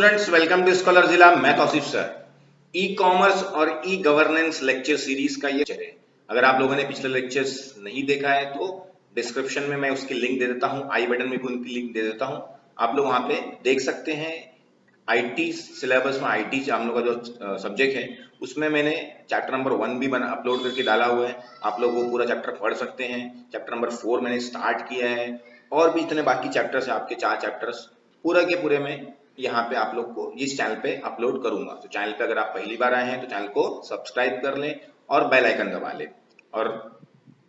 Students, welcome to scholar जिला। मैं Tausif sir. E commerce और ई गवर्नेंस लेक्चर सीरीज का ये लेक्चर है। अगर आप लोगों ने पिछले लेक्चर्स नहीं देखा है तो डिस्क्रिप्शन में मैं उसकी लिंक दे देता हूँ, आई बटन में भी उनकी लिंक दे देता हूँ। आप लोग वहां पे देख सकते हैं। आईटी सिलेबस में आईटी हम लोग का जो सब्जेक्ट है उसमें मैंने चैप्टर नंबर 1 भी बना अपलोड करके डाला हुआ है। आप लोग वो पूरा चैप्टर पढ़ सकते हैं। चैप्टर नंबर 4 मैंने स्टार्ट किया है और भी इतने बाकी चैप्टर्स है, आपके 4 चैप्टर्स पूरा के पूरे में यहाँ पे आप लोग को इस चैनल पे अपलोड करूंगा। तो चैनल पे अगर आप पहली बार आए हैं तो चैनल को सब्सक्राइब कर लें और बेल आइकन दबा लें। और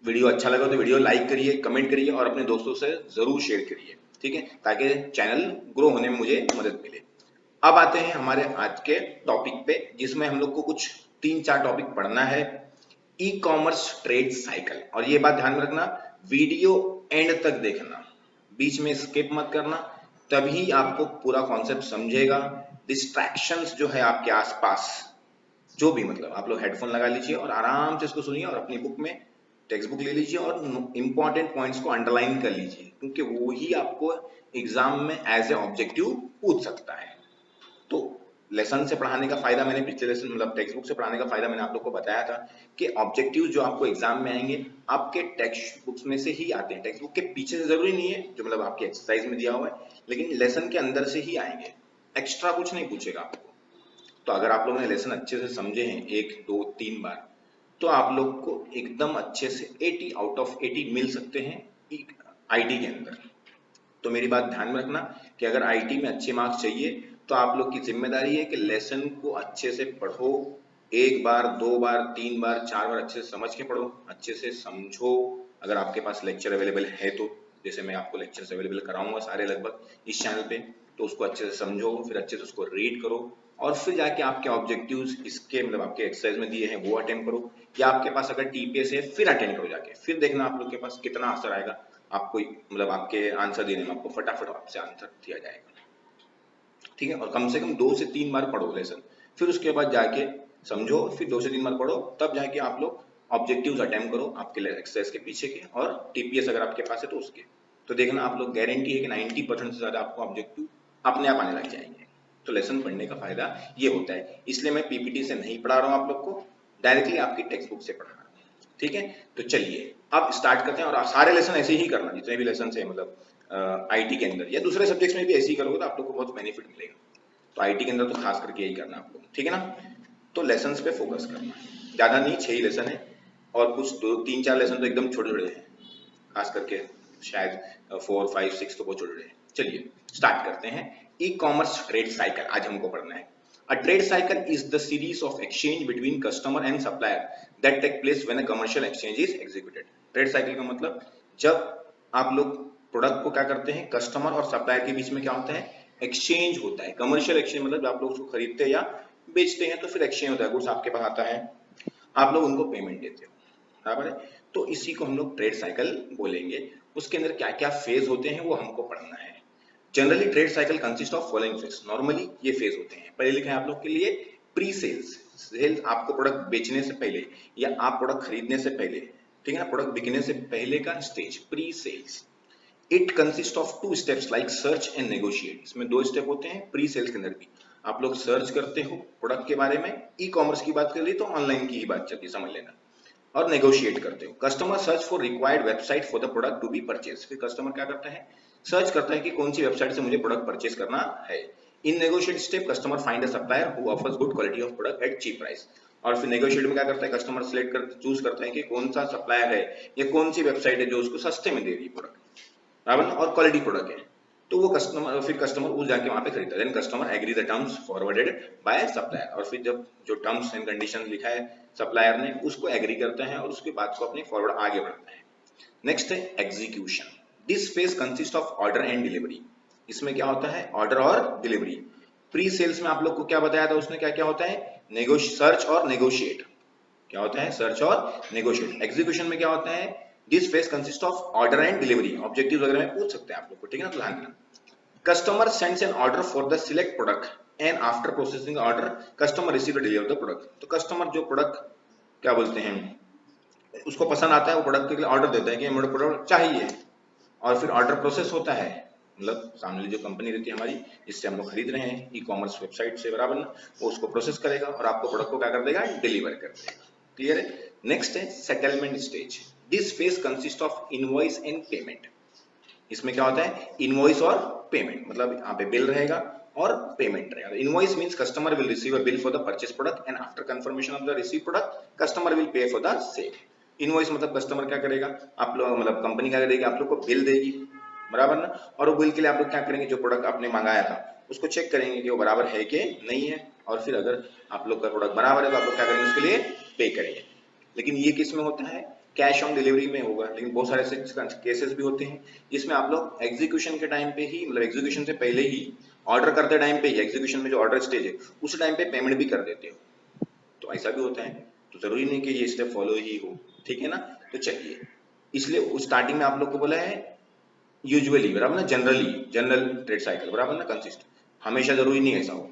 वीडियो अच्छा लगा तो वीडियो लाइक करिए, कमेंट करिए और अपने दोस्तों से जरूर शेयर करिए, ठीक है, ताकि चैनल ग्रो होने में मुझे मदद मिले। अब आते हैं हमारे आज के टॉपिक पे, जिसमें हम लोग को कुछ 3-4 टॉपिक पढ़ना है। ई कॉमर्स ट्रेड साइकिल, और ये बात ध्यान में रखना, वीडियो एंड तक देखना, बीच में स्किप मत करना, तभी आपको पूरा कॉन्सेप्ट समझेगा। डिस्ट्रैक्शंस जो है आपके आसपास, जो भी, मतलब आप लोग हेडफोन लगा लीजिए और आराम से इसको सुनिए और अपनी बुक में टेक्स्ट बुक ले लीजिए और इंपॉर्टेंट पॉइंट्स को अंडरलाइन कर लीजिए, क्योंकि वो ही आपको एग्जाम में एज ए ऑब्जेक्टिव पूछ सकता है। तो लेसन से पढ़ाने का फायदा मैंने पिछले लेसन मतलब टेक्स्ट बुक से पढ़ाने का फायदा मैंने आप लोग को बताया था कि ऑब्जेक्टिव जो आपको एग्जाम में आएंगे आपके टेक्स्ट बुक्स में से ही आते हैं। टेक्स्ट बुक के पीछे से जरूरी नहीं है, जो मतलब आपकी एक्सरसाइज में दिया हुआ है, लेकिन लेसन के अंदर से ही आएंगे, एक्स्ट्रा कुछ नहीं पूछेगा आपको। तो अगर आप लोगों ने लेसन अच्छे से समझे हैं 1, 2, 3 बार, तो आप लोग को एकदम अच्छे से 80 आउट ऑफ 80 मिल सकते हैं आईटी के अंदर। तो मेरी बात ध्यान में रखना कि अगर आईटी में अच्छे मार्क्स चाहिए तो आप लोग की जिम्मेदारी है कि लेसन को अच्छे से पढ़ो, 1 बार, 2 बार, 3 बार, 4 बार अच्छे से समझ के पढ़ो, अच्छे से समझो। अगर आपके पास लेक्चर अवेलेबल है तो, जैसे मैं आपको लेक्चर्स अवेलेबल कराऊंगा सारे लगभग इस चैनल पे, तो उसको अच्छे से समझो, फिर अच्छे से उसको रीड करो और फिर जाके आपके ऑब्जेक्टिव्स इसके मतलब आपके एक्सरसाइज में दिए हैं वो अटेम्प्ट करो, या आपके पास अगर टीपीएस है फिर अटेंड करो जाके, फिर देखना आप लोग के पास कितना असर आएगा। आपको मतलब आपके आंसर देने में आपको फटाफट आपसे आंसर दिया जाएगा, ठीक है। और कम से कम 2 से 3 बार पढ़ो लेसन, फिर उसके बाद जाके समझो, फिर 2 से 3 बार पढ़ो, तब जाके आप लोग ऑब्जेक्टिव्स अटेम्प्ट करो आपके एक्सरसाइज के पीछे के, और टीपीएस अगर आपके पास है तो उसके। तो देखना आप लोग, गारंटी है कि 90% से ज्यादा आपको ऑब्जेक्टिव अपने आप आने लग जाएंगे। तो लेसन पढ़ने का फायदा ये होता है, इसलिए मैं पीपीटी से नहीं पढ़ा रहा हूँ आप लोग को, डायरेक्टली आपकी टेक्स्ट बुक से पढ़ा रहा हूँ, ठीक है। तो चलिए अब स्टार्ट करते हैं, और सारे लेसन ऐसे ही करना, जितने भी लेसन है मतलब आईटी के अंदर या दूसरे सब्जेक्ट्स में भी ऐसे ही करोगे तो आप लोग को बहुत बेनिफिट मिलेगा। तो आईटी के अंदर तो खास करके यही करना आप लोग, ठीक है ना। तो लेसन्स पे फोकस करना, ज्यादा नहीं, 6 ही लेसन है, और कुछ 2-3-4 लेसन तो एकदम छोटे छोटे हैं, खास करके शायद 4, 5, 6 तो बहुत छोटे हैं। चलिए स्टार्ट करते हैं। ई कॉमर्स ट्रेड साइकिल आज हमको पढ़ना है। A trade cycle is the series of exchange between customer and supplier that take place when a commercial exchange is executed. Trade cycle का मतलब, जब आप लोग प्रोडक्ट को क्या करते हैं, कस्टमर और सप्लायर के बीच में क्या होता है, एक्सचेंज होता है। कमर्शियल एक्सचेंज मतलब जब आप लोग उसको खरीदते हैं या बेचते हैं तो फिर एक्सचेंज होता है, गुड्स आपके पास आता है, आप लोग उनको पेमेंट देते हो, बराबर है। तो इसी को हम लोग ट्रेड साइकिल बोलेंगे। उसके अंदर क्या क्या फेज होते हैं वो हमको पढ़ना है। Generally trade cycle consist of following phase. Normally ये फेज होते हैं, पहले लिखा है आप लोग के लिए प्री सेल्स, सेल्स आपको प्रोडक्ट बेचने से पहले या आप प्रोडक्ट खरीदने से पहले, ठीक है ना, प्रोडक्ट बिकने से पहले का stage pre sales. It consist of 2 steps like search and negotiate. इसमें 2 स्टेप होते हैं प्री सेल्स के अंदर भी। आप लोग सर्च करते हो प्रोडक्ट के बारे में, ई कॉमर्स की बात कर ली तो ऑनलाइन की ही बात चलती, समझ लेना, और नेगोशिएट करते हो। Customer search for required website for the product to be purchase. फिर कस्टमर क्या करता है, सर्च करता है कि कौन सी वेबसाइट से मुझे प्रोडक्ट परचेज करना है। In negotiate step customer find a supplier who offers good quality of product at cheap price. और फिर नेगोशिएट में क्या करता है, कस्टमर सिलेक्ट कर चूज करता है कि कौन सा सप्लायर है या कौन सी वेबसाइट है जो उसको सस्ते में दे रही है प्रोडक्ट, बराबर, और क्वालिटी प्रोडक्ट है। तो वो कस्टमर, फिर कस्टमर उस जाके वहां पे खरीदता है। Then customer agree the terms forwarded by supplier. और फिर जब जो टर्म्स एंड कंडीशन लिखा है सप्लायर ने, उसको एग्री करता है और उसके बाद को अपने फॉरवर्ड आगे बढ़ता है। नेक्स्ट है execution. This phase consist of order and delivery. इसमें क्या होता है, ऑर्डर और डिलीवरी। प्री सेल्स में आप लोग को क्या बताया था उसने, क्या क्या होता है, सर्च और नेगोशिएट। क्या होता है, सर्च और नेगोशिएट। एग्जीक्यूशन में क्या होता है, this phase consist of order and delivery. Objective वगैरह में पूछ सकते हैं आप लोग को, ठीक है ना, तो ध्यान देना। Customer sends an order for the select product and after processing order customer receive deliver the product. तो कस्टमर जो प्रोडक्ट क्या बोलते हैं उसको पसंद आता है, वो प्रोडक्ट के लिए ऑर्डर देता है कि मुझे प्रोडक्ट चाहिए, और फिर ऑर्डर प्रोसेस होता है, मतलब सामने जो कंपनी रहती है हमारी, जिससे हम लोग खरीद रहे हैं ई कॉमर्स वेबसाइट से, बराबर ना, वो उसको प्रोसेस करेगा और आपको प्रोडक्ट को क्या कर देगा, डिलीवर कर देगा। क्लियर है। नेक्स्ट है settlement stage. This phase consist of invoice and payment. इसमें क्या होता है, इनवॉइस और पेमेंट, मतलब यहाँ पे बिल रहेगा और पेमेंट रहेगा। Invoice means customer will receive a bill for the purchase product and after confirmation of the receive product customer will pay for the same. Invoice मतलब कस्टमर क्या करेगा, आप लोग मतलब कंपनी क्या करेगी, आप लोग को बिल देगी, बराबर ना, और वो बिल के लिए आप लोग क्या करेंगे, जो प्रोडक्ट आपने मंगाया था उसको चेक करेंगे कि वो बराबर है कि नहीं है, और फिर अगर आप लोग का प्रोडक्ट बराबर है तो आप लोग क्या करेंगे, उसके लिए पे करेंगे। लेकिन ये किस में होता है, कैश ऑन डिलीवरी में होगा। लेकिन बहुत सारे ऐसे केसेस भी होते हैं जिसमें आप लोग एग्जीक्यूशन के टाइम पे ही, मतलब एग्जीक्यूशन से पहले ही, ऑर्डर करते टाइम पे ही, एग्जीक्यूशन में जो ऑर्डर स्टेज है उस टाइम पे पेमेंट भी कर देते हो, तो ऐसा भी होता है। तो जरूरी नहीं कि ये स्टेप फॉलो ही हो, ठीक है ना। तो चलिए, इसलिए उस स्टार्टिंग में आप लोग को बोला है यूजुअली, बराबर ना, जनरली, जनरल ट्रेड साइकिल, बराबर ना, कंसिस्ट, हमेशा जरूरी नहीं ऐसा हो।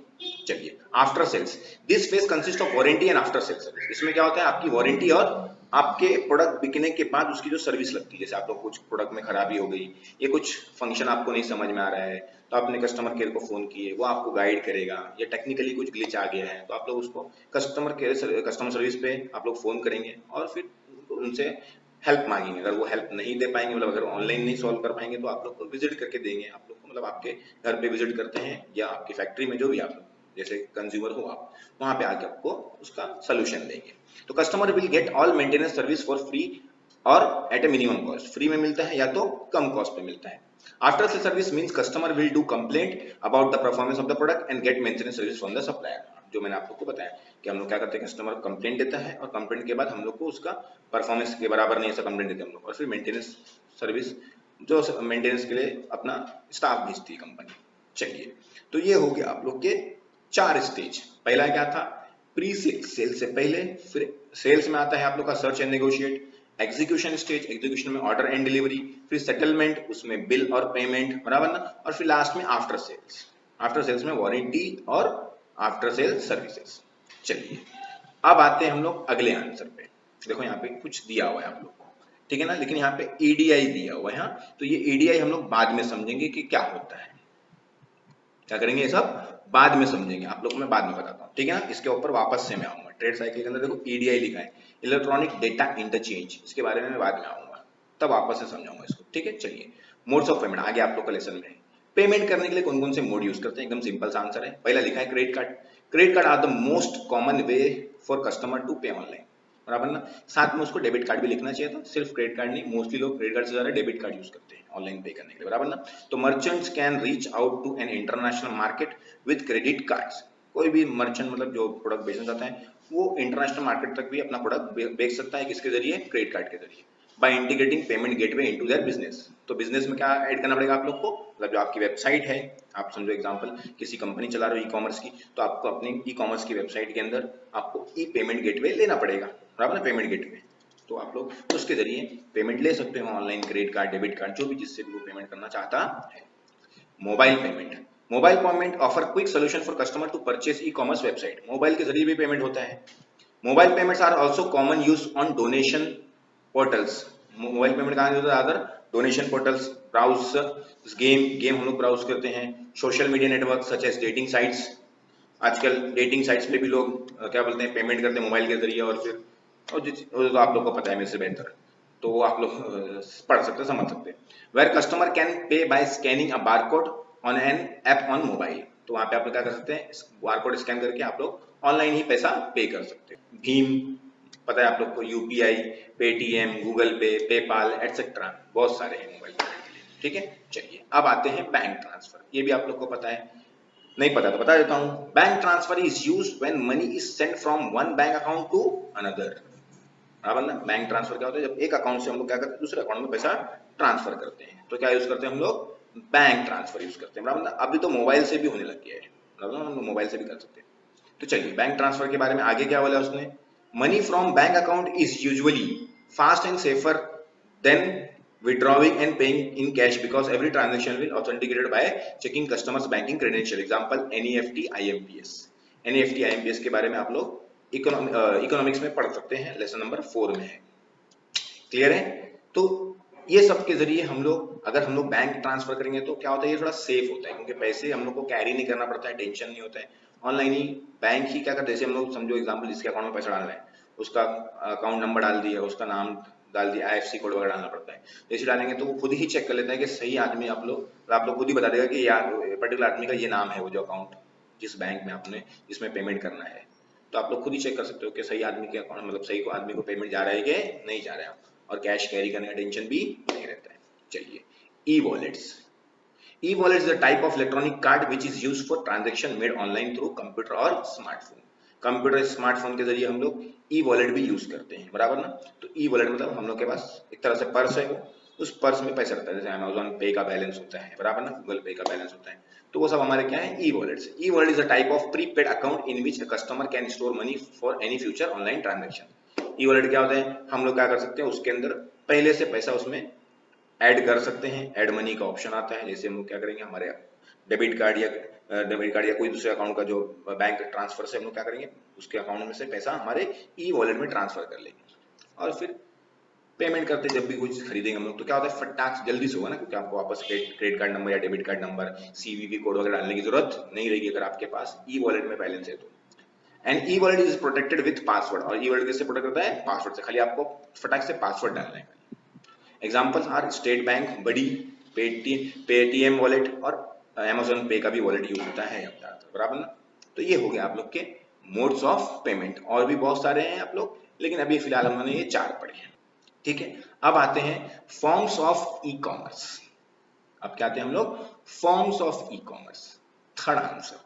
चलिए, after sales. This phase consist of warranty and after sales service. इसमें क्या होता है, आपकी वारंटी और आपके प्रोडक्ट बिकने के बाद उसकी जो सर्विस लगती है। जैसे आप लोग कुछ प्रोडक्ट में खराबी हो गई, ये कुछ फंक्शन आपको नहीं समझ में आ रहा है, तो आपने कस्टमर केयर को फोन किए, वो आपको गाइड करेगा, या टेक्निकली कुछ ग्लिच आ गया है तो आप लोग उसको कस्टमर केयर, कस्टमर सर्विस पे आप लोग फोन करेंगे और फिर उनसे हेल्प मांगेंगे। अगर वो हेल्प नहीं दे पाएंगे, मतलब अगर ऑनलाइन नहीं सॉल्व कर पाएंगे, तो आप लोग को विजिट करके देंगे, आप लोग को, मतलब आपके घर पे विजिट करते हैं या आपकी फैक्ट्री में, जो भी आप जैसे कंज्यूमर हो आप, वहां पे आके आपको उसका सोल्यूशन देंगे। तो customer will get all maintenance service for free और at a minimum cost. Free में मिलता है या तो कम कॉस्ट पे मिलता है। After sale service means customer will do complaint about the performance of the product and get maintenance service from the supplier. जो मैंने आप लोग को बताया कि हम लोग क्या करते हैं, कस्टमर कंप्लेंट देता है और कंप्लेंट के बाद हम लोग को उसका परफॉर्मेंस के बराबर नहीं ऐसा कंप्लेंट देते हम लोग, और फिर मेंटेनेंस सर्विस, जो मेंटेनेंस के लिए अपना स्टाफ भेजती है कंपनी। चलिए, तो ये हो गया आप लोग के 4 स्टेज। पहला क्या था, प्री सेल्स, सेल से पहले। फिर सेल्स में आता है आप लोग का search and negotiate. Execution stage, execution में ऑर्डर एंड डिलीवरी। फिर सेटलमेंट, उसमें बिल और पेमेंट, बराबर ना, और फिर लास्ट में आफ्टर सेल्स। आफ्टर सेल्स में वारंटी और आफ्टर सेल्स सर्विसेज। चलिए, अब आते हैं हम लोग अगले आंसर पे। देखो यहाँ पे कुछ दिया हुआ है आप लोग को, ठीक है ना, लेकिन यहाँ पे ईडीआई दिया हुआ है। हाँ, तो ये ईडीआई हम लोग बाद में समझेंगे कि क्या होता है, क्या करेंगे, ये सब बाद में समझेंगे, आप लोग को मैं बाद में बताता हूँ, ठीक है ना। इसके ऊपर वापस से मैं आऊंगा। ट्रेड साइकिल के अंदर देखो ईडीआई लिखा है, इलेक्ट्रॉनिक डेटा इंटरचेंज, इसके बारे में मैं बाद में आऊंगा, तब वापस से समझाऊंगा इसको, ठीक है। चलिए, मोड्स ऑफ पेमेंट आगे आप लोग का लेसन में है। पेमेंट करने के लिए कौन कौन से मोड यूज करते हैं, एकदम सिंपल सा आंसर है। पहला लिखा है credit card. Credit card are the most common way for customer to pay online, बराबर ना। साथ में उसको डेबिट कार्ड भी लिखना चाहिए था, सिर्फ क्रेडिट कार्ड नहीं, मोस्टली लोग क्रेडिट कार्ड से ज्यादा डेबिट कार्ड यूज करते हैं ऑनलाइन पे करने के लिए, बराबर ना। तो merchants can reach out to an international market with credit cards. कोई भी मर्चेंट, मतलब जो प्रोडक्ट बेचना चाहता है, वो इंटरनेशनल मार्केट तक भी अपना प्रोडक्ट बेच सकता है, किसके जरिए, क्रेडिट कार्ड के जरिए। By integrating payment gateway into their business. तो बिजनेस में क्या ऐड करना पड़ेगा आप लोग को, मतलब जो आपकी वेबसाइट है, आप समझो एग्जांपल किसी कंपनी चला रहे हो ई कॉमर्स की, तो आपको अपनी ई कॉमर्स की वेबसाइट के अंदर आपको ई पेमेंट गेटवे लेना पड़ेगा, बराबर ना, पेमेंट गेटवे। तो आप लोग उसके जरिए पेमेंट ले सकते हो online, credit card, debit card, जो भी जिससे भी वो पेमेंट करना चाहता है। Mobile payment. Mobile payment offer quick solution for customer to purchase e commerce website. Mobile के जरिए भी पेमेंट होता है। Mobile payments are also common use on donation portals. Mobile payment कहाँ यूज होता है, other donation portals, browse, game हम लोग ब्राउज करते हैं, social media network such as dating sites. आजकल डेटिंग साइट्स पे भी लोग क्या बोलते हैं, पेमेंट करते हैं मोबाइल के जरिए, और फिर वो तो आप लोग को पता है मेरे से बेहतर, तो वो आप लोग पढ़ सकते हैं, समझ सकते हैं। Where customer can pay by scanning a barcode on an app on mobile. तो वहां पे आप लोग क्या कर सकते हैं, बारकोड स्कैन करके आप लोग ऑनलाइन ही पैसा पे कर सकते हैं। भीम, पता है आप लोग को, यूपीआई, पेटीएम, गूगल पे, पेपाल एटसेट्रा, बहुत सारे हैं मोबाइल पेमेंट के लिए, ठीक है। चलिए, अब आते हैं बैंक ट्रांसफर। ये भी आप लोग को पता है, नहीं पता तो बता देता हूं। Bank transfer is used when money is sent from one bank account to another, बराबर ना। बैंक ट्रांसफर क्या होता है, जब एक अकाउंट से हम लोग क्या करते हैं, दूसरे अकाउंट में पैसा ट्रांसफर करते हैं, तो क्या यूज करते हैं हम लोग, बैंक ट्रांसफर यूज करते हैं, बराबर ना। अभी तो मोबाइल से भी होने लग गया है, बराबर ना, हम लोग मोबाइल से भी कर सकते हैं। तो चलिए, बैंक ट्रांसफर के बारे में आगे क्या बोला उसने, money from bank account is usually fast and safer than withdrawing and paying in cash because every transaction will authenticated by checking customers banking credential, example NEFT IMPS। NEFT IMPS के बारे में आप लोग इकोनॉमिक्स में पढ़ सकते हैं, lesson number 4 में है, क्लियर है। तो ये सब के जरिए हम लोग, अगर हम लोग बैंक ट्रांसफर करेंगे तो क्या होता है, ये थोड़ा सेफ होता है, क्योंकि पैसे हम लोग को कैरी नहीं करना पड़ता है, टेंशन नहीं होता है। ऑनलाइन ही बैंक ही क्या करते हैं, जैसे हम लोग समझो एग्जांपल, जिसके अकाउंट में पैसा डालना है उसका अकाउंट नंबर डाल दिया, उसका नाम डाल दिया, आईएफएससी कोड वगैरह डालना पड़ता है। जैसे डालेंगे तो वो खुद ही चेक कर लेता है कि सही आदमी आप लोग खुद ही बता देगा कि यार पर्टिकुलर आदमी का ये नाम है, वो जो अकाउंट जिस बैंक में आपने जिसमें पेमेंट करना है। तो आप लोग खुद ही चेक कर सकते हो कि सही आदमी के अकाउंट, मतलब सही आदमी को पेमेंट जा रहा है कि नहीं जा रहा है, और कैश कैरी करने का टेंशन भी नहीं रहता है। चलिए, e wallets. E wallet is the type of electronic card which is use for transaction made online through computer और स्मार्टफोन। कंप्यूटर स्मार्टफोन के जरिए हम लोग ई वॉलेट भी यूज करते हैं, बराबर ना। तो ई वॉलेट मतलब हम लोग के पास एक तरह से पर्स है, वो उस पर्स में पैसा रहता है, जैसे अमेजोन पे का बैलेंस होता है, बराबर ना, गूगल पे का बैलेंस होता है। तो वो सब हमारे क्या है, e wallets. E wallet is a type of prepaid account in which a customer can store money for any future online transaction. E wallet क्या होता है, हम लोग क्या कर सकते हैं, उसके अंदर पहले से पैसा उसमें ऐड कर सकते हैं। ऐड मनी का ऑप्शन आता है, जैसे हम क्या करेंगे, हमारे डेबिट कार्ड या कोई दूसरे अकाउंट का जो बैंक ट्रांसफर से हम लोग क्या करेंगे, उसके अकाउंट में से पैसा हमारे ई वॉलेट में ट्रांसफर कर लेंगे, और फिर पेमेंट करते जब भी कुछ खरीदेंगे हम लोग तो क्या होता है, फटाक जल्दी से होगा ना, क्योंकि आपको वापस क्रेडिट कार्ड नंबर या debit card number, CVV code वगैरह डालने की जरूरत नहीं रहेगी अगर आपके पास ई वॉलेट में बैलेंस है तो। And E wallet is protected with password, और ई वॉलेट कैसे प्रोटेक्ट करता है, पासवर्ड से। खाली आपको फटाक से पासवर्ड डालना है। एग्जाम्पल्स आर स्टेट बैंक, बड़ी, पेटीएम वॉलेट, और अमेजोन पे का भी वॉलेट यूज होता है बराबर ना। तो ये हो गया आप लोग के मोड्स ऑफ पेमेंट, और भी बहुत सारे हैं आप लोग, लेकिन अभी फिलहाल हमने ये 4 पढ़े हैं, ठीक है। अब आते हैं फॉर्म्स ऑफ ई कॉमर्स। अब क्या आते हैं हम लोग, forms of e commerce. Third answer,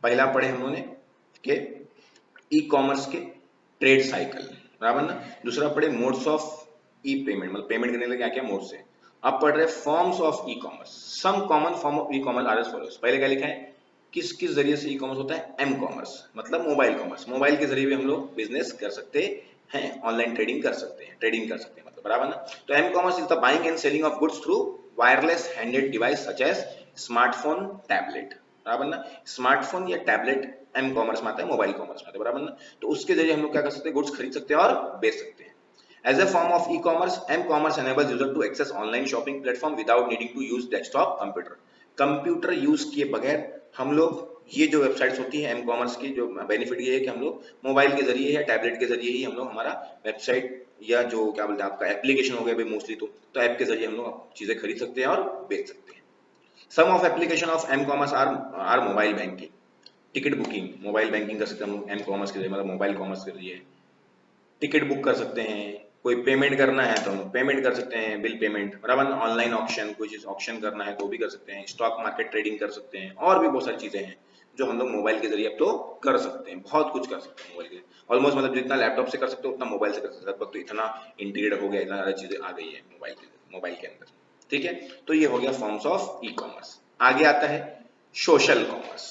पहला पढ़े हम लोगों ने के ई कॉमर्स के ट्रेड साइकिल, बराबर ना। दूसरा पढ़े मोड्स ऑफ ई पेमेंट, मतलब पेमेंट करने के लिए क्या क्या मोड्स है। अब पढ़ रहे forms of e commerce. Some common form of e commerce are as follows. पहले क्या लिखा है, किस किस जरिए से ई कॉमर्स होता है, एम कॉमर्स, मतलब मोबाइल कॉमर्स। मोबाइल के जरिए भी हम लोग बिजनेस कर सकते हैं, ऑनलाइन ट्रेडिंग कर सकते हैं, मतलब बराबर ना। तो m commerce is the buying and selling of goods through wireless handed device such as smartphone, tablet, बराबर ना। स्मार्टफोन या टैबलेट एम कॉमर्स में आता है, मोबाइल कॉमर्स में आता है, बराबर ना। तो उसके जरिए हम लोग क्या कर सकते हैं, गुड्स खरीद सकते हैं और बेच सकते हैं। As a form of e-commerce, m-commerce enables user to access online shopping platform without needing to use desktop computer. Computer use किए बगैर हम लोग ये जो वेबसाइट्स होती है एम कॉमर्स की, जो बेनिफिट ये है कि हम लोग मोबाइल के जरिए या टैबलेट के जरिए ही हम लोग हमारा वेबसाइट या जो क्या बोलते हैं आपका एप्लीकेशन हो गया भाई मोस्टली, तो ऐप के जरिए हम लोग चीजें खरीद सकते हैं और बेच सकते हैं। Some of application of M commerce are mobile banking, ticket booking, mobile banking कर सकते हैं हम लोग एम कॉमर्स के जरिए, मतलब मोबाइल कॉमर्स के जरिए। टिकट बुक कर सकते हैं, कोई पेमेंट करना है तो हम पेमेंट कर सकते हैं, बिल पेमेंट, बराबर। ऑनलाइन ऑक्शन, कोई चीज ऑक्शन करना है तो भी कर सकते हैं, स्टॉक मार्केट ट्रेडिंग कर सकते हैं, और भी बहुत सारी चीजें हैं जो हम लोग मोबाइल के जरिए अब तो कर सकते हैं। बहुत कुछ कर सकते हैं मोबाइल के, ऑलमोस्ट मतलब जितना लैपटॉप से कर सकते हो उतना मोबाइल से कर सकते हैं। लगभग तो इतना इंटीग्रेट हो गया, इतना ज्यादा चीजें आ गई है मोबाइल के अंदर, ठीक है। तो ये हो गया फॉर्म्स ऑफ ई कॉमर्स। आगे आता है सोशल कॉमर्स।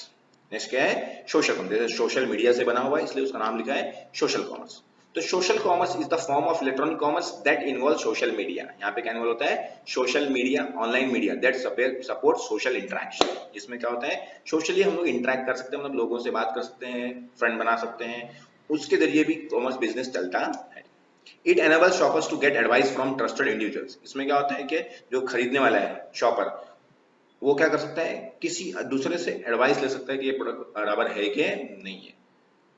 नेक्स्ट क्या है, सोशल कॉमर्स। सोशल मीडिया से बना हुआ है इसलिए उसका नाम लिखा है सोशल कॉमर्स। तो social commerce is the form of electronic commerce that involve social media. यहाँ पे क्या इन्वॉल्व होता है, social media, online media that support social interaction. इसमें क्या होता है, सोशली हम लोग इंटरेक्ट कर सकते हैं, मतलब लोगों से बात कर सकते हैं, फ्रेंड बना सकते हैं, उसके जरिए भी कॉमर्स बिजनेस चलता है। It enables shoppers to get advice from trusted individuals. इसमें क्या होता है कि जो खरीदने वाला है शॉपर, वो क्या कर सकता है, किसी दूसरे से एडवाइस ले सकता है कि ये प्रोडक्ट बराबर है कि नहीं है।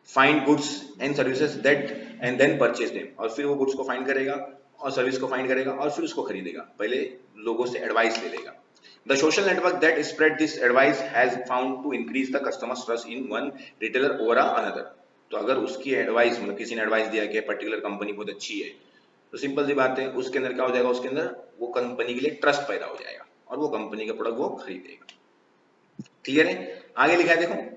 Find goods and services that and then purchase them, और फिर वो गुड्स को फाइंड करेगा और सर्विस को फाइंड करेगा और फिर उसको खरीदेगा, पहले लोगों से एडवाइस ले लेगा। The social network that spread this advice has found to increase the customers trust in one retailer over another. तो अगर उसकी एडवाइस, मतलब किसी ने एडवाइस दिया कि पर्टिकुलर कंपनी बहुत अच्छी है, तो सिंपल सी बात है उसके अंदर क्या हो जाएगा, उसके अंदर वो कंपनी के लिए ट्रस्ट पैदा हो जाएगा और वो कंपनी का प्रोडक्ट वो खरीदेगा। क्लियर है। आगे लिखा है देखो,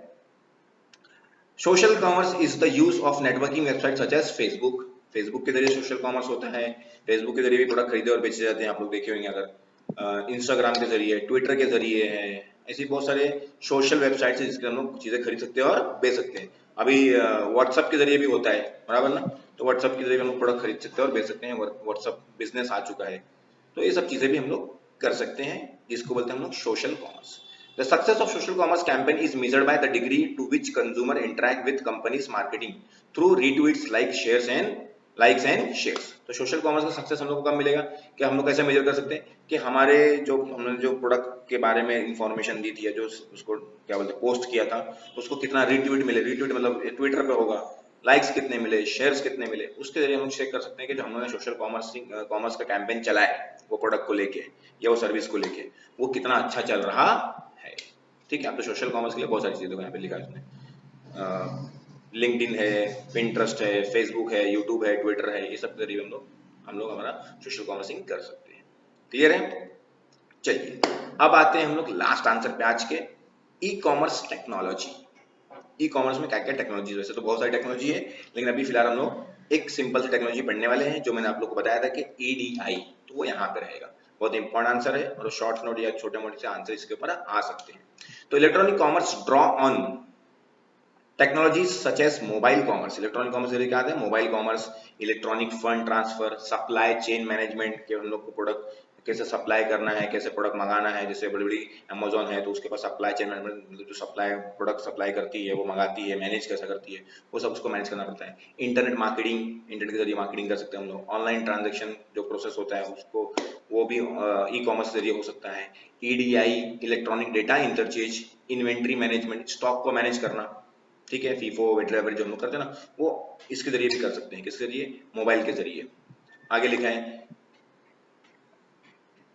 social commerce is the use of networking website such as Facebook. Facebook के जरिए सोशल कॉमर्स होता है, फेसबुक के जरिए भी प्रोडक्ट खरीदे और बेचे जाते हैं, आप लोग देखे होंगे अगर। इंस्टाग्राम के जरिए, ट्विटर के जरिए है, ऐसी बहुत सारे सोशल वेबसाइट है जिसके हम लोग चीजें खरीद सकते हैं और बेच सकते हैं। अभी व्हाट्सएप के जरिए भी होता है, बराबर ना। तो व्हाट्सएप के जरिए हम लोग प्रोडक्ट खरीद सकते हैं और बेच सकते हैं, व्हाट्सएप बिजनेस आ चुका है। तो ये सब चीजें भी हम लोग कर सकते हैं, जिसको बोलते हैं हम लोग social commerce. The success of social commerce campaign is measured by the degree to which consumer interact with companies marketing through retweets, like, shares and likes and shares. तो सोशल कॉमर्स का सक्सेस हम लोग को कब मिलेगा, कि हम लोग कैसे मेजर कर सकते हैं कि हमारे जो हमने जो प्रोडक्ट के बारे में इंफॉर्मेशन दी थी या जो उसको क्या बोलते हैं पोस्ट किया था, उसको कितना रीट्वीट मिले, रीट्वीट मतलब ट्विटर पे होगा, लाइक्स कितने मिले, शेयर्स कितने मिले, उसके जरिए हम चेक कर सकते हैं कि जो हमने सोशल कॉमर्स का कैंपेन चलाया है वो प्रोडक्ट को लेके या वो सर्विस को लेके वो कितना अच्छा चल रहा है। ठीक है, अब तो सोशल कॉमर्स के लिए बहुत सारी चीजें यहाँ पे लिखा है उसने, लिंक्डइन है, पिंटरेस्ट है, फेसबुक है, यूट्यूब है, ट्विटर है, ये सब जरिए हम लोग हमारा सोशल कॉमर्सिंग कर सकते हैं। क्लियर है? चलिए अब आते हैं हम लोग लास्ट आंसर पे आज के, e commerce technology. E commerce में क्या क्या टेक्नोलॉजी, वैसे तो बहुत सारी टेक्नोलॉजी है, लेकिन अभी फिलहाल हम लोग एक सिंपल सी टेक्नोलॉजी पढ़ने वाले हैं जो मैंने आप लोग को बताया था कि ईडीआई, तो वो यहाँ पे रहेगा। बहुत इंपॉर्टेंट आंसर है और शॉर्ट नोट या छोटे मोटे से आंसर इसके ऊपर आ सकते हैं। तो electronic commerce draw on technologies such as mobile commerce. Electronic commerce क्या है, mobile commerce, electronic fund transfer, supply chain management के हम लोग को प्रोडक्ट कैसे सप्लाई करना है, कैसे प्रोडक्ट मंगाना है, जैसे बड़ी बड़ी अमेजोन है तो उसके पास सप्लाई चेन मैनेजमेंट, जो सप्लाई प्रोडक्ट सप्लाई करती है वो मंगाती है, मैनेज कैसा करती है, वो सब उसको मैनेज करना पड़ता है। इंटरनेट मार्केटिंग, इंटरनेट के जरिए मार्केटिंग कर सकते हैं हम लोग। ऑनलाइन ट्रांजेक्शन जो प्रोसेस होता है उसको वो भी ई कॉमर्स के जरिए हो सकता है। EDI electronic data interchange, inventory management, stock को मैनेज करना, ठीक है, फीफो वेटलेवर जो हम लोग करते हैं ना, वो इसके जरिए भी कर सकते हैं। किसके जरिए? मोबाइल के जरिए। आगे लिखा है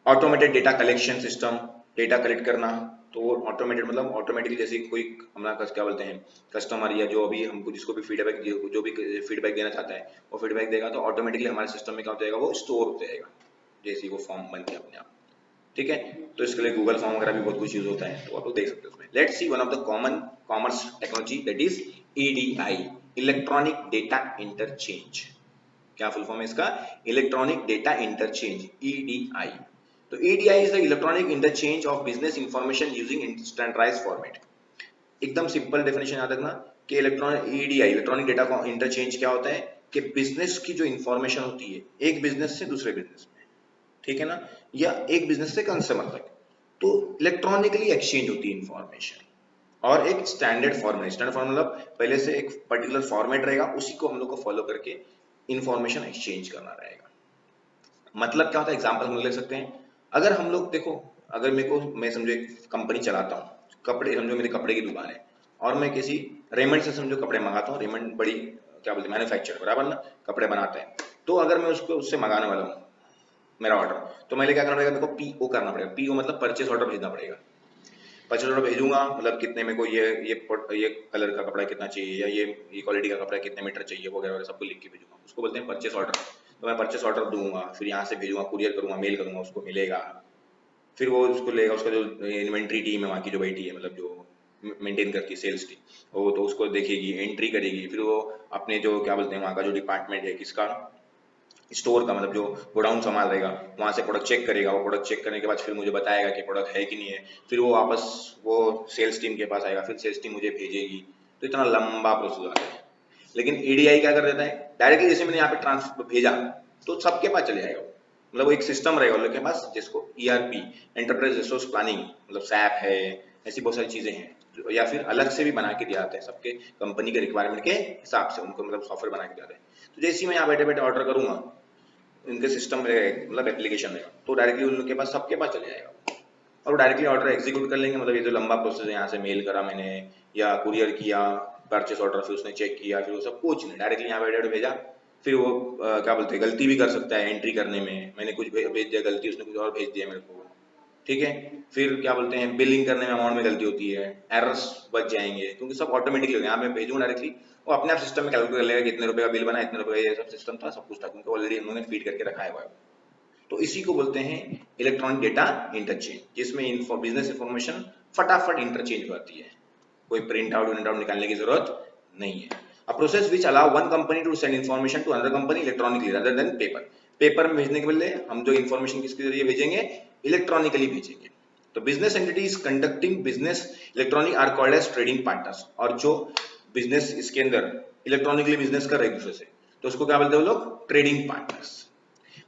automated data collection system, data collect करना, तो ऑटोमेटेड मतलब ऑटोमेटिकली, जैसे कोई हमारा क्या बोलते हैं कस्टमर या जो अभी हमको जिसको भी फीडबैक जो भी फीडबैक देना चाहता है वो फीडबैक देगा तो ऑटोमेटिकली हमारे सिस्टम में क्या हो जाएगा, वो स्टोर हो जाएगा जैसे वो फॉर्म बन के अपने आप। ठीक है, तो इसके लिए गूगल फॉर्म वगैरह भी बहुत कुछ यूज होता है, तो आप लोग देख सकते हो उसमें। Let's see one of the common commerce technology that is EDI, electronic data interchange. क्या फुल फॉर्म है इसका? Electronic data interchange, EDI. तो EDI is the electronic interchange of business information using standardised format. एकदम simple definition याद रखना कि electronic EDI electronic data interchange क्या होता है कि बिजनेस की जो इंफॉर्मेशन होती है एक बिजनेस से दूसरे बिजनेस में, ठीक है ना, या एक बिजनेस से कंज्यूमर तक, तो इलेक्ट्रॉनिकली एक्सचेंज होती है इंफॉर्मेशन और एक स्टैंडर्ड फॉर्मेट। स्टैंडर्ड फॉर्मेट मतलब पहले से एक पर्टिकुलर फॉर्मेट रहेगा, उसी को हम लोग को फॉलो करके इंफॉर्मेशन एक्सचेंज करना रहेगा। मतलब क्या होता है, एग्जांपल हम ले सकते हैं। अगर हम लोग देखो, अगर मेरे को मैं समझो एक कंपनी चलाता हूँ, कपड़े समझो मेरी कपड़े की दुकान है और मैं किसी रेमंड से समझो कपड़े मंगाता हूँ, रेमंड बड़ी क्या बोलते हैं मैन्युफैक्चर बराबर ना, कपड़े बनाते हैं। तो अगर मैं उसको उससे मंगाने वाला हूँ मेरा ऑर्डर, तो मेरे क्या करना पड़ेगा, मेरे को पीओ करना पड़ेगा। पीओ मतलब परचेस ऑर्डर भेजना पड़ेगा। परचेस ऑर्डर भेजूंगा मतलब कितने मेरे को ये कलर का कपड़ा कितना चाहिए या ये क्वालिटी का कपड़ा कितने मीटर चाहिए वगैरह वगैरह सबको लिख के भेजूंगा, उसको बोलते हैं परचेस ऑर्डर। तो मैं परचेस ऑर्डर दूंगा, फिर यहाँ से भेजूंगा, कुरियर करूंगा, मेल करूंगा, उसको मिलेगा, फिर वो उसको लेगा, उसका जो इन्वेंट्री टीम है वहाँ की जो बैठी है मतलब जो मेंटेन करती है सेल्स टीम, वो तो उसको देखेगी, एंट्री करेगी, फिर वो अपने जो क्या बोलते हैं वहाँ का जो डिपार्टमेंट है किसका, स्टोर का मतलब जो गोडाउन संभाल रहेगा, वहां से प्रोडक्ट चेक करेगा। वो प्रोडक्ट चेक करने के बाद फिर मुझे बताएगा कि प्रोडक्ट है कि नहीं है, फिर वो वापस वो सेल्स टीम के पास आएगा, फिर सेल्स टीम मुझे भेजेगी। तो इतना लंबा प्रोसेस आता है। लेकिन ईडीआई क्या कर देता है, डायरेक्टली जैसे मैंने यहाँ पे ट्रांसफर भेजा तो सबके पास चले जाएगा। मतलब वो एक सिस्टम रहेगा उन लोग के पास जिसको ईआरपी, एंटरप्राइज रिसोर्स प्लानिंग मतलब सैप है, ऐसी बहुत सारी चीजें हैं या फिर अलग से भी बना के दिया जाता है सबके कंपनी के रिक्वायरमेंट के हिसाब से, उनको मतलब सॉफ्टवेयर बना के दिया जाता है। तो जैसे ही मैं यहाँ बैठे बैठे ऑर्डर करूंगा, इनके सिस्टम रहेगा मतलब एप्लीकेशन रहेगा, तो डायरेक्टली उन लोग के पास सबके पास चले जाएगा और डायरेक्टली ऑर्डर एग्जीक्यूट कर लेंगे। मतलब ये जो लंबा प्रोसेस है, यहाँ से मेल करा मैंने या कुरियर किया परचेस ऑर्डर, फिर उसने चेक किया, फिर वो सब कुछ नहीं, डायरेक्टली यहाँ बैठे भेजा। फिर वो क्या बोलते हैं गलती भी कर सकता है एंट्री करने में, मैंने कुछ भेज दिया गलती, उसने कुछ और भेज दिया मेरे को, ठीक है। फिर क्या बोलते हैं बिलिंग करने में अमाउंट में गलती होती है, एरर्स बच जाएंगे क्योंकि सब ऑटोमेटिकली हो गया। यहाँ मैं भेजूंगा डायरेक्टली, वो अपने आप सिस्टम में कैलकुलेट कर लेगा कितने रुपए का बिल बना, इतने रुपए का, ये सब सिस्टम था, सब कुछ था क्योंकि ऑलरेडी उन्होंने फीड करके रखा है। तो इसी को बोलते हैं इलेक्ट्रॉनिक डेटा इंटरचेंज, जिसमें बिजनेस इंफॉर्मेशन फटाफट इंटरचेंज होती है, कोई प्रिंट आउट निकालने की जरूरत नहीं है। A process which allow one company to send information to another company electronically rather than paper. Paper में भेजने के बदले हम जो इंफॉर्मेशन किसके जरिए भेजेंगे, इलेक्ट्रॉनिकली भेजेंगे। तो business entities conducting business electronic are called as trading partners, और जो बिजनेस इसके अंदर इलेक्ट्रॉनिकली बिजनेस कर रहे एक दूसरे से, तो उसको क्या बोलते हैं वो लोग, trading partners.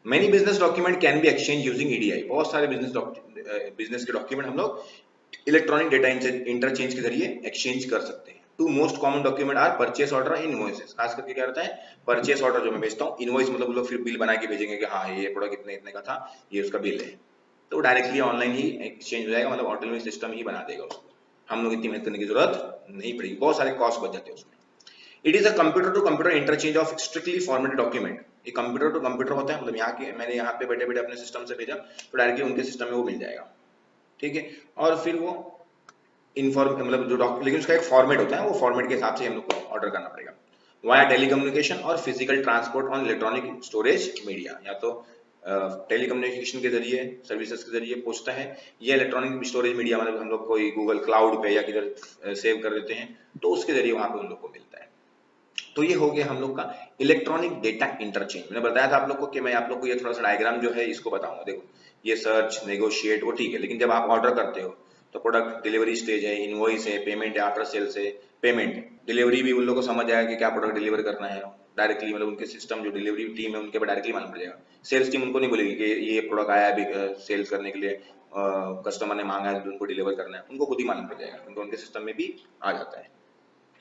Many business document can be exchanged using EDI. बहुत सारे बिजनेस के डॉक्यूमेंट हम लोग इलेक्ट्रॉनिक डेटा इंटरचेंज के जरिए एक्सचेंज कर सकते हैं। Two most common document are purchase order and invoices. खास करके क्या रहता है, परचेस ऑर्डर जो मैं भेजता हूँ, इनवॉइस मतलब वो लोग फिर बिल बना के भेजेंगे कि हाँ ये प्रोडक्ट इतने इतने का था, ये उसका बिल है, तो डायरेक्टली ऑनलाइन ही एक्सचेंज हो जाएगा, मतलब ऑटोमेटिक सिस्टम ही बना देगा उसको, हम लोग इतनी मेहनत करने की जरूरत नहीं पड़ेगी, बहुत सारे कॉस्ट बच जाते हैं उसमें। It is a computer to computer interchange of strictly formatted document. ये कंप्यूटर टू कंप्यूटर होता है, मतलब यहाँ के मैंने यहाँ पे बैठे बैठे अपने सिस्टम से भेजा तो डायरेक्टली उनके सिस्टम में वो मिल जाएगा, ठीक है। और फिर वो इन्फॉर्म मतलब जो डॉक्यूमेंट, लेकिन उसका एक फॉर्मेट होता है, वो फॉर्मेट के हिसाब से हम लोग को ऑर्डर करना पड़ेगा। वाया टेलीकम्युनिकेशन और physical transport on electronic storage media, या तो टेलीकम्युनिकेशन के जरिए, सर्विसेज के जरिए पहुंचता है, या इलेक्ट्रॉनिक स्टोरेज मीडिया मतलब हम लोग कोई गूगल क्लाउड पे या किधर सेव कर देते हैं तो उसके जरिए वहां पे उन लोग को मिलता है। तो ये हो गया हम लोग का इलेक्ट्रॉनिक डेटा इंटरचेंज। मैंने बताया था आप लोग को कि मैं आप लोग को ये थोड़ा सा डायग्राम जो है इसको बताऊंगा। देखो ये सर्च, नेगोशिएट वो ठीक है, लेकिन जब आप ऑर्डर करते हो तो प्रोडक्ट डिलीवरी स्टेज है, इनवॉइस है, पेमेंट है, आफ्टर सेल्स है, पेमेंट, डिलीवरी भी उन लोगों को समझ आएगा कि क्या प्रोडक्ट डिलीवर करना है डायरेक्टली, मतलब उनके सिस्टम जो डिलीवरी टीम है उनके पर डायरेक्टली मालूम पड़ जाएगा। सेल्स टीम उनको नहीं बोलेगी कि ये प्रोडक्ट आया है अभी सेल्स करने के लिए, कस्टमर ने मांगा है तो उनको डिलीवर करना है, उनको खुद ही मालूम पड़ जाएगा क्योंकि उनके सिस्टम में भी आ जाता है।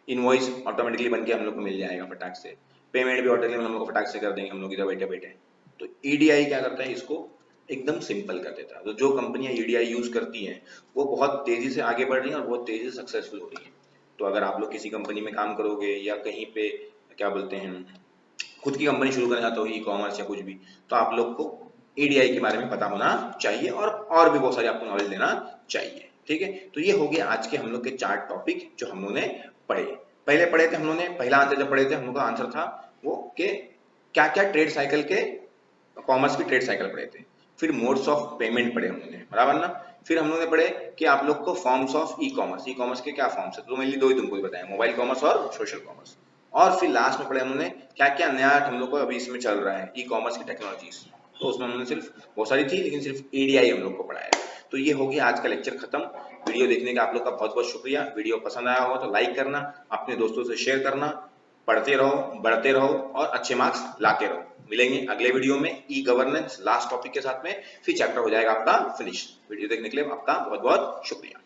इनवॉइस ऑटोमेटिकली बन के हम लोग को मिल जाएगा फटाक से, पेमेंट भी ऑटोमेटिकली हम लोग को फटाक से कर देंगे हम लोग इधर बैठे बैठे। तो ईडीआई क्या करता है, इसको एकदम सिंपल कर देता है। तो जो कंपनियां ईडीआई यूज करती हैं वो बहुत तेजी से आगे बढ़ रही हैं और बहुत तेजी से सक्सेसफुल हो रही हैं। तो अगर आप लोग किसी कंपनी में काम करोगे या कहीं पे क्या बोलते हैं खुद की कंपनी शुरू करना चाहते हो, ई कॉमर्स या कुछ भी, तो आप लोग को ईडीआई के बारे में पता होना चाहिए और भी बहुत सारी आपको नॉलेज देना चाहिए, ठीक है। तो ये हो गया आज के हम लोग के 4 टॉपिक जो हम लोगों ने पढ़े। पहले पढ़े थे हम लोगों ने, पहला आंसर जब पढ़े थे हम लोग का आंसर था वो कि क्या क्या ट्रेड साइकिल के, कॉमर्स की ट्रेड साइकिल पढ़े थे। फिर मोड्स ऑफ पेमेंट पढ़े हम लोगों ने, बराबर ना। फिर हम लोगों ने पढ़े कि आप लोग को फॉर्म्स ऑफ ई कॉमर्स के क्या फॉर्म्स है, तो मेनली दो ही तुमको ही बताया, मोबाइल कॉमर्स और सोशल कॉमर्स। और फिर लास्ट में पढ़े हम लोगों ने क्या क्या नया हम लोग को अभी इसमें चल रहा है ई कॉमर्स की टेक्नोलॉजीज, तो उसमें हमने सिर्फ बहुत सारी थी लेकिन सिर्फ ईडीआई हम लोग को पढ़ाया। तो ये हो गया आज का लेक्चर खत्म। वीडियो देखने का आप लोग का बहुत बहुत शुक्रिया। वीडियो पसंद आया हो तो लाइक करना, अपने दोस्तों से शेयर करना, पढ़ते रहो, बढ़ते रहो और अच्छे मार्क्स लाते रहो। मिलेंगे अगले वीडियो में ई गवर्नेंस लास्ट टॉपिक के साथ में, फिर चैप्टर हो जाएगा आपका फिनिश। वीडियो देखने के लिए आपका बहुत बहुत शुक्रिया।